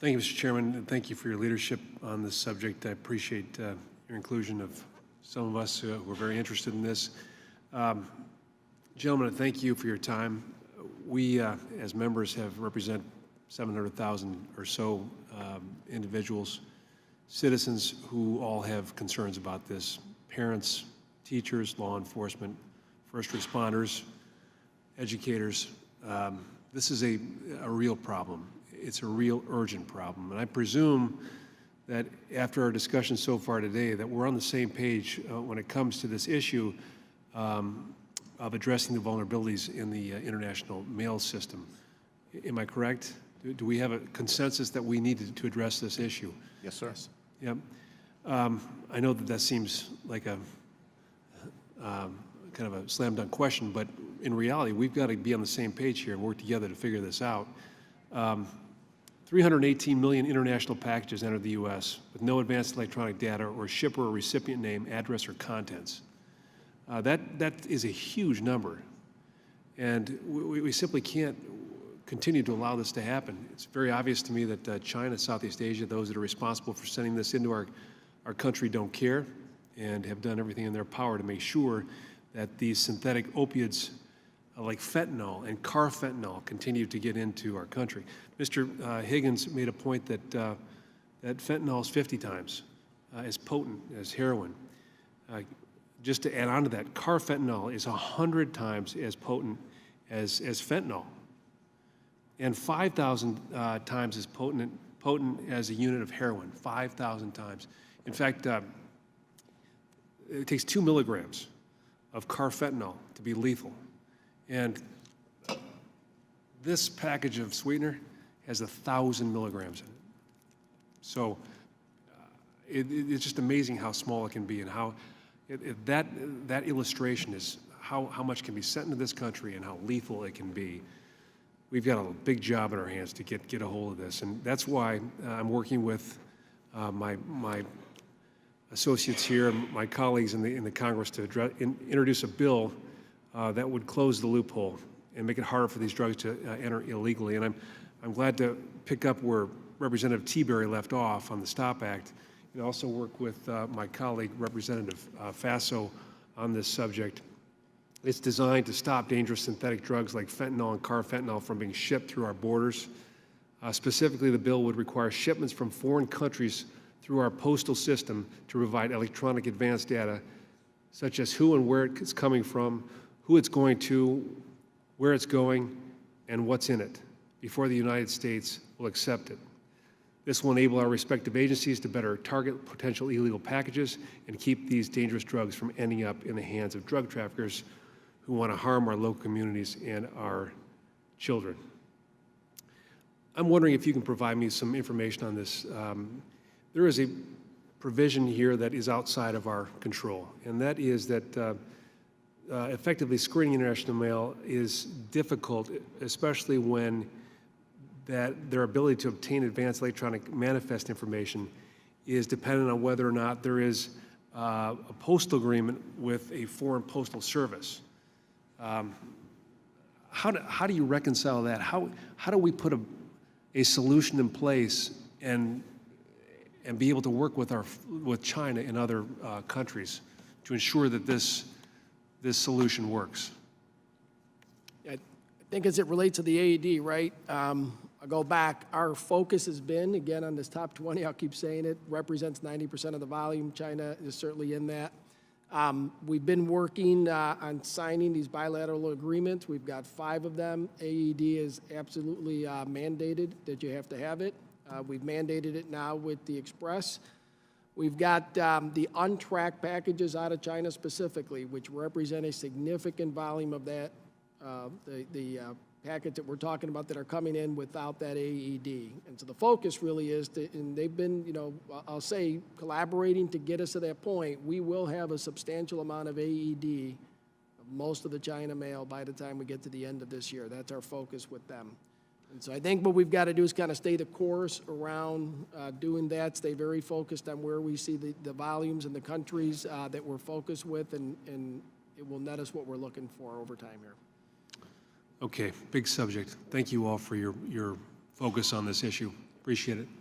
Thank you, Mr. Chairman, and thank you for your leadership on this subject. I appreciate your inclusion of some of us who are very interested in this. Gentlemen, thank you for your time. We, as members, represent 700,000 or so individuals, citizens who all have concerns about this. Parents, teachers, law enforcement, first responders, educators. This is a real problem. It's a real urgent problem. And I presume that after our discussion so far today that we're on the same page when it comes to this issue of addressing the vulnerabilities in the international mail system. Am I correct? Do we have a consensus that we need to address this issue? Yes, sir. Yeah. I know that seems like a kind of a slam dunk question, but in reality, we've got to be on the same page here and work together to figure this out. 318 million international packages enter the U.S. with no advanced electronic data or shipper or recipient name, address, or contents. That is a huge number, and we simply can't continue to allow this to happen. It's very obvious to me that China, Southeast Asia, those that are responsible for sending this into our country don't care and have done everything in their power to make sure that these synthetic opioids like fentanyl and carfentanil continue to get into our country. Mr. Higgins made a point that that fentanyl is 50 times as potent as heroin. Just to add on to that, carfentanil is 100 times as potent as fentanyl, and 5,000 times as potent as a unit of heroin. 5,000 times. In fact, it takes 2 milligrams of carfentanil to be lethal. And this package of sweetener has 1,000 milligrams in it. So it's just amazing how small it can be, and how that illustration is how much can be sent into this country and how lethal it can be. We've got a big job in our hands to get a hold of this, and that's why I'm working with my associates here, my colleagues in the Congress to introduce a bill that would close the loophole and make it harder for these drugs to enter illegally. And I'm glad to pick up where Representative Teaberry left off on the STOP Act, and also work with my colleague, Representative Faso, on this subject. It's designed to stop dangerous synthetic drugs like fentanyl and carfentanil from being shipped through our borders. Specifically, the bill would require shipments from foreign countries through our postal system to provide electronic advance data, such as who and where it's coming from, who it's going to, where it's going, and what's in it, before the United States will accept it. This will enable our respective agencies to better target potential illegal packages and keep these dangerous drugs from ending up in the hands of drug traffickers who want to harm our local communities and our children. I'm wondering if you can provide me some information on this. There is a provision here that is outside of our control, and that is that effectively screening international mail is difficult, especially when their ability to obtain advanced electronic manifest information is dependent on whether or not there is a postal agreement with a foreign postal service. How do you reconcile that? How do we put a solution in place and be able to work with China and other countries to ensure that this solution works? I think as it relates to the AED, right? I'll go back. Our focus has been, again, on this top 20, I'll keep saying it, represents 90% of the volume. China is certainly in that. We've been working on signing these bilateral agreements. We've got 5 of them. AED is absolutely mandated that you have to have it. We've mandated it now with the Express. We've got the untracked packages out of China specifically, which represent a significant volume of that, the packets that we're talking about that are coming in without that AED. And so the focus really is to, and they've been, I'll say, collaborating to get us to that point. We will have a substantial amount of AED of most of the China mail by the time we get to the end of this year. That's our focus with them. And so I think what we've got to do is kind of stay the course around doing that, stay very focused on where we see the volumes and the countries that we're focused with, and it will net us what we're looking for over time here. Okay, big subject. Thank you all for your focus on this issue. Appreciate it.